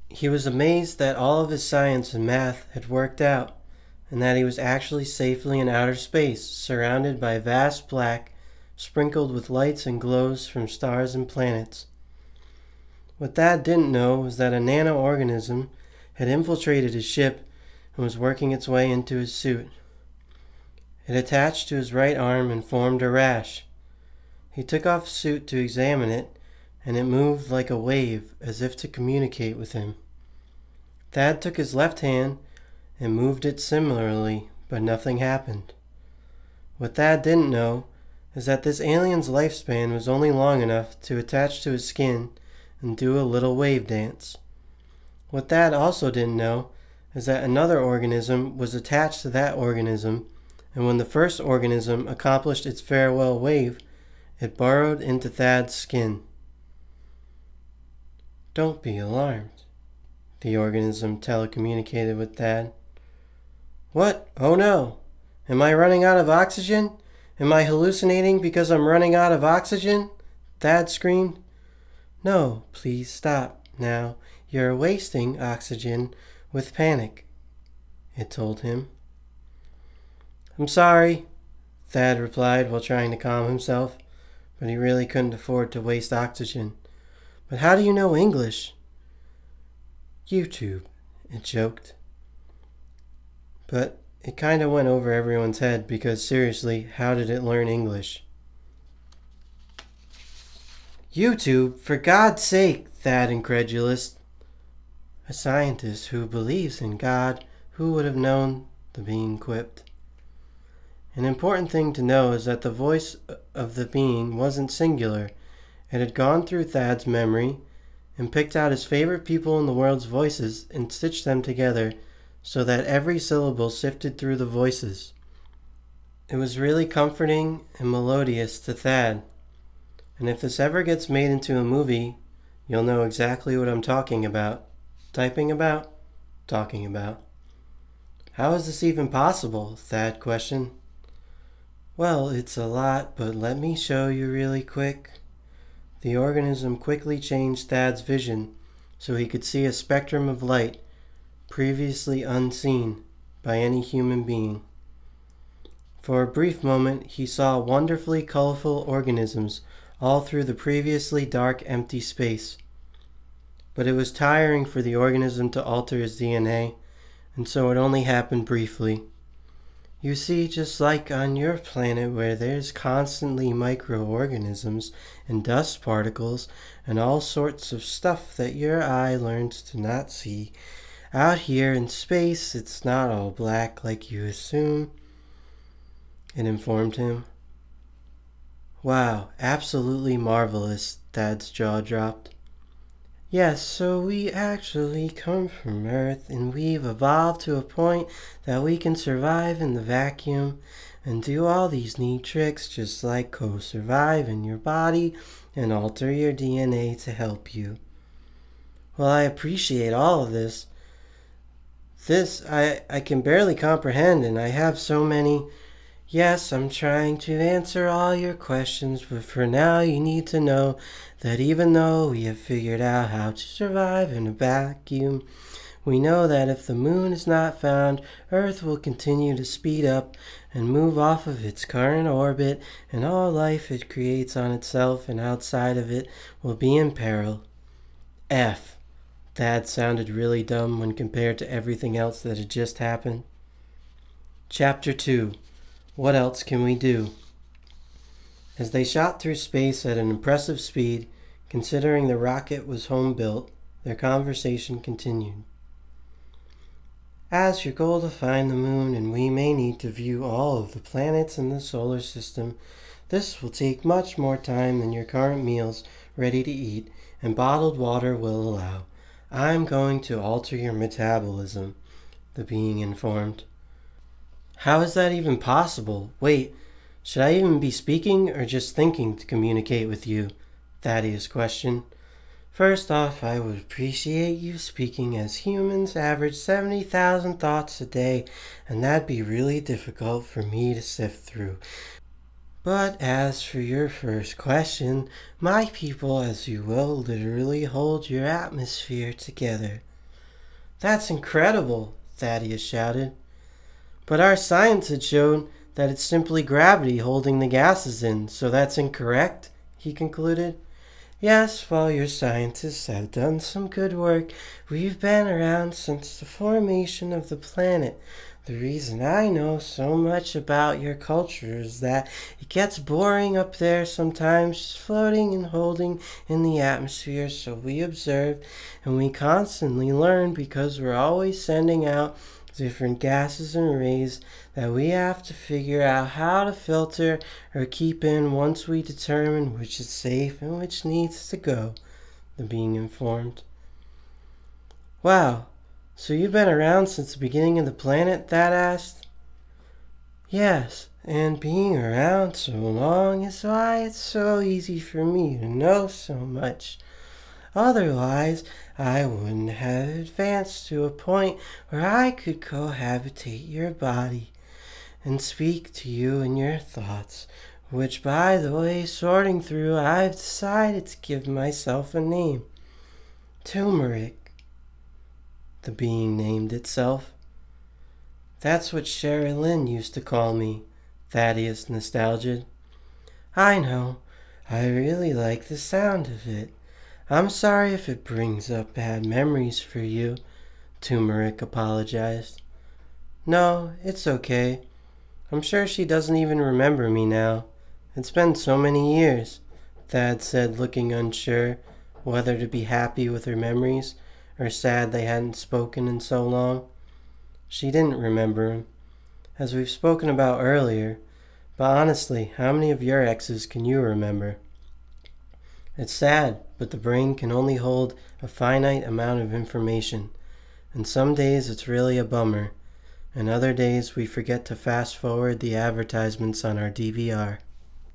He was amazed that all of his science and math had worked out, and that he was actually safely in outer space, surrounded by vast black, sprinkled with lights and glows from stars and planets. What Thad didn't know was that a nano-organism had infiltrated his ship and was working its way into his suit. It attached to his right arm and formed a rash. He took off his suit to examine it, and it moved like a wave, as if to communicate with him. Thad took his left hand and moved it similarly, but nothing happened. What Thad didn't know is that this alien's lifespan was only long enough to attach to his skin and do a little wave dance. What Thad also didn't know is that another organism was attached to that organism, and when the first organism accomplished its farewell wave, it burrowed into Thad's skin. "Don't be alarmed," the organism telecommunicated with Thad. "What? Oh no! Am I running out of oxygen? Am I hallucinating because I'm running out of oxygen?" Thad screamed. "No, please stop now. You're wasting oxygen with panic," it told him. "I'm sorry," Thad replied while trying to calm himself, but he really couldn't afford to waste oxygen. "But how do you know English?" "YouTube," it joked. But it kind of went over everyone's head because seriously, how did it learn English? "YouTube? For God's sake!" Thad incredulous. "A scientist who believes in God, who would have known?" the being quipped. An important thing to know is that the voice of the being wasn't singular. It had gone through Thad's memory and picked out his favorite people in the world's voices and stitched them together so that every syllable sifted through the voices. It was really comforting and melodious to Thad. And if this ever gets made into a movie, you'll know exactly what I'm talking about. Typing about, talking about. "How is this even possible?" Thad questioned. "Well, it's a lot, but let me show you really quick." The organism quickly changed Thad's vision so he could see a spectrum of light previously unseen by any human being. For a brief moment, he saw wonderfully colorful organisms all through the previously dark, empty space. But it was tiring for the organism to alter his DNA, and so it only happened briefly. You see, just like on your planet where there's constantly microorganisms and dust particles and all sorts of stuff that your eye learns to not see, out here in space it's not all black like you assume, it informed him. "Wow, absolutely marvelous," Thad's jaw dropped. "Yes, so we actually come from Earth, and we've evolved to a point that we can survive in the vacuum and do all these neat tricks just like co-survive in your body and alter your DNA to help you." "Well, I appreciate all of this. I can barely comprehend, and I have so many—" "Yes, I'm trying to answer all your questions, but for now you need to know that even though we have figured out how to survive in a vacuum, we know that if the moon is not found, Earth will continue to speed up and move off of its current orbit, and all life it creates on itself and outside of it will be in peril." F. That sounded really dumb when compared to everything else that had just happened. Chapter 2. What else can we do? As they shot through space at an impressive speed, considering the rocket was home-built, their conversation continued. "As your goal to find the moon, and we may need to view all of the planets in the solar system, this will take much more time than your current meals ready to eat and bottled water will allow. I'm going to alter your metabolism," the being informed. "How is that even possible? Wait, should I even be speaking or just thinking to communicate with you?" Thaddeus questioned. "First off, I would appreciate you speaking, as humans average 70,000 thoughts a day, and that'd be really difficult for me to sift through. But as for your first question, my people, as you will, literally hold your atmosphere together." That's incredible, Thaddeus shouted. But our science had shown that it's simply gravity holding the gases in, so that's incorrect, he concluded. Yes, well, your scientists have done some good work. We've been around since the formation of the planet. The reason I know so much about your culture is that it gets boring up there sometimes, just floating and holding in the atmosphere, so we observe and we constantly learn because we're always sending out different gases and rays that we have to figure out how to filter or keep in once we determine which is safe and which needs to go, the being informed. Wow, so you've been around since the beginning of the planet? Thad asked. Yes, and being around so long is why it's so easy for me to know so much. Otherwise, I wouldn't have advanced to a point where I could cohabitate your body and speak to you in your thoughts, which, by the way, sorting through, I've decided to give myself a name. Turmeric, the being named itself. That's what Sherilyn used to call me, Thaddeus nostalgic. I know, I really like the sound of it. I'm sorry if it brings up bad memories for you, Turmeric apologized. No, it's okay. I'm sure she doesn't even remember me now. It's been so many years, Thad said, looking unsure whether to be happy with her memories or sad they hadn't spoken in so long. She didn't remember him, as we've spoken about earlier, but honestly, how many of your exes can you remember? It's sad, but the brain can only hold a finite amount of information, and some days it's really a bummer, and other days we forget to fast forward the advertisements on our DVR.